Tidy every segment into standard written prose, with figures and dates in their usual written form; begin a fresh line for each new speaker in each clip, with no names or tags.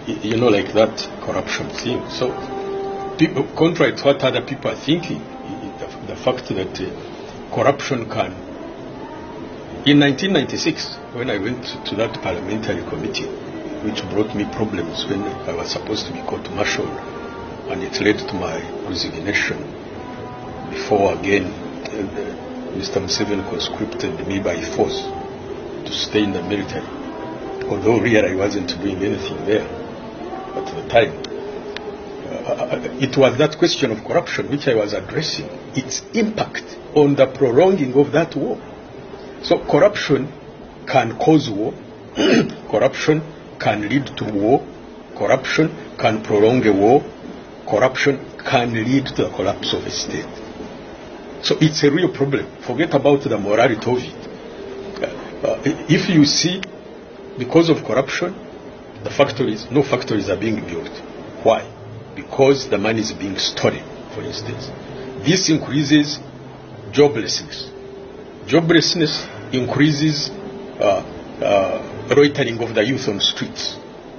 like that corruption thing. So, people, contrary to what other people are thinking, the fact that corruption can. In 1996, when I went to that parliamentary committee, which brought me problems when I was supposed to be court-martialed, and it led to my resignation before again Mr. Museveni conscripted me by force to stay in the military, although really I wasn't doing anything there at the time. It was that question of corruption which I was addressing, its impact on the prolonging of that war. So corruption can cause war, corruption can lead to war, corruption can prolong a war, corruption can lead to the collapse of a state. So it's a real problem. Forget about the morality of it. If you see, because of corruption, no factories are being built. Why? Because the money is being stolen, for instance. This increases joblessness. Joblessness increases loitering of the youth on streets.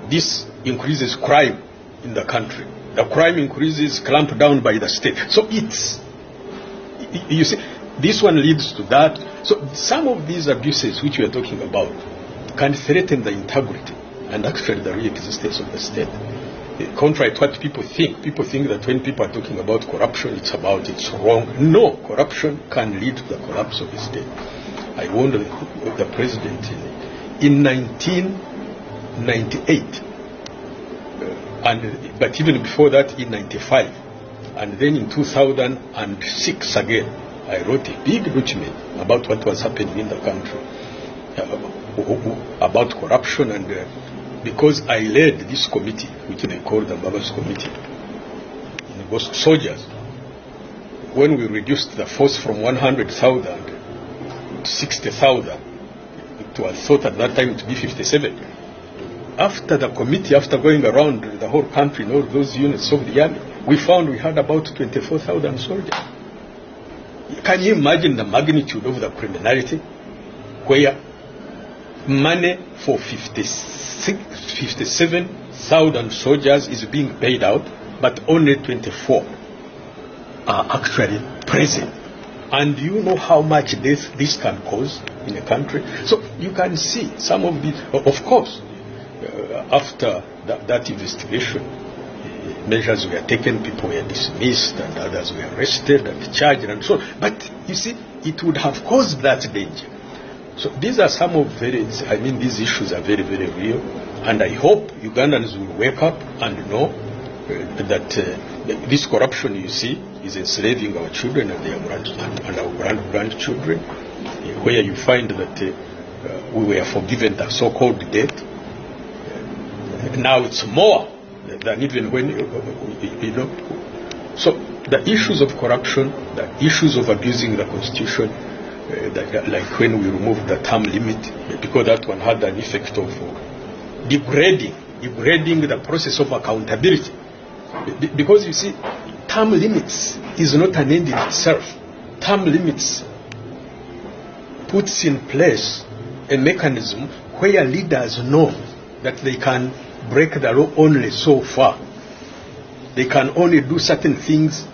This increases crime in the country. The crime increases, clamped down by the state. So you see, this one leads to that. So some of these abuses which we are talking about can threaten the integrity and actually the real existence of the state. Contrary to what people think that when people are talking about corruption, it's wrong. No, corruption can lead to the collapse of the state. I warned the president in 1998, but even before that in 95, and then in 2006 again, I wrote a big document about what was happening in the country, about corruption, and because I led this committee, which they call the Babas Committee, it was soldiers. When we reduced the force from 100,000 to 60,000, it was thought at that time to be 57. After the committee, after going around the whole country in all those units of the army, we found we had about 24,000 soldiers. Can you imagine the magnitude of the criminality where money for 57,000 soldiers is being paid out, but only 24 are actually present? And you know how much this can cause in a country? So you can see some of these, of course, after that investigation, measures were taken, people were dismissed, and others were arrested and charged and so on. But you see, it would have caused that danger. So these are some of these issues are very, very real. And I hope Ugandans will wake up and know that this corruption you see is enslaving our children and our grandchildren, where you find that we were forgiven the so-called debt. Now it's more than even when, So the issues of corruption, the issues of abusing the constitution, like when we removed the term limit, because that one had an effect of degrading the process of accountability. Because you see, term limits is not an end in itself. Term limits puts in place a mechanism where leaders know that they can break the law only so far. They can only do certain things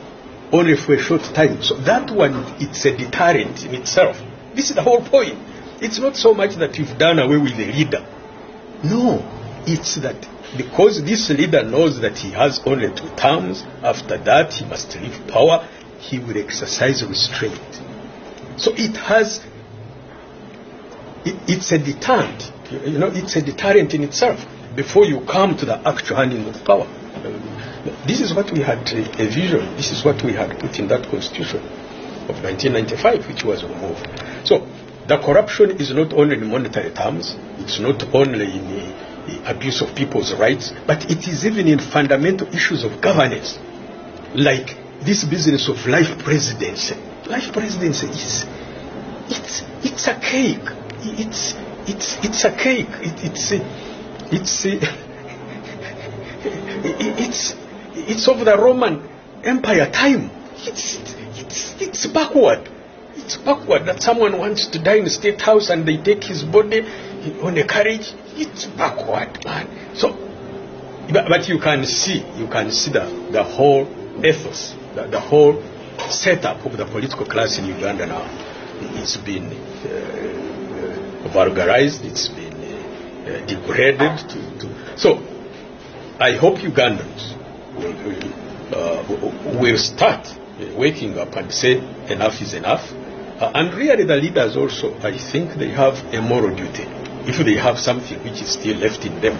only for a short time. So that one, it's a deterrent in itself. This is the whole point. It's not so much that you've done away with the leader. No, it's that because this leader knows that he has only 2 terms, after that he must leave power, he will exercise restraint. So it's a deterrent. It's a deterrent in itself before you come to the actual handing of power. This is what we had a vision. This is what we had put in that constitution of 1995, which was removed. So the corruption is not only in monetary terms, it's not only in the abuse of people's rights, but it is even in fundamental issues of governance, like this business of life presidency. Life presidency it's a cake. It's a cake. It's of the Roman Empire time. It's backward. It's backward that someone wants to die in the State House and they take his body on a carriage. It's backward, man. So But you can see the whole ethos, the whole setup of the political class in Uganda now. It's been vulgarized, it's been degraded. So I hope Ugandans will start waking up and say enough is enough. And really the leaders also, I think they have a moral duty. If they have something which is still left in them,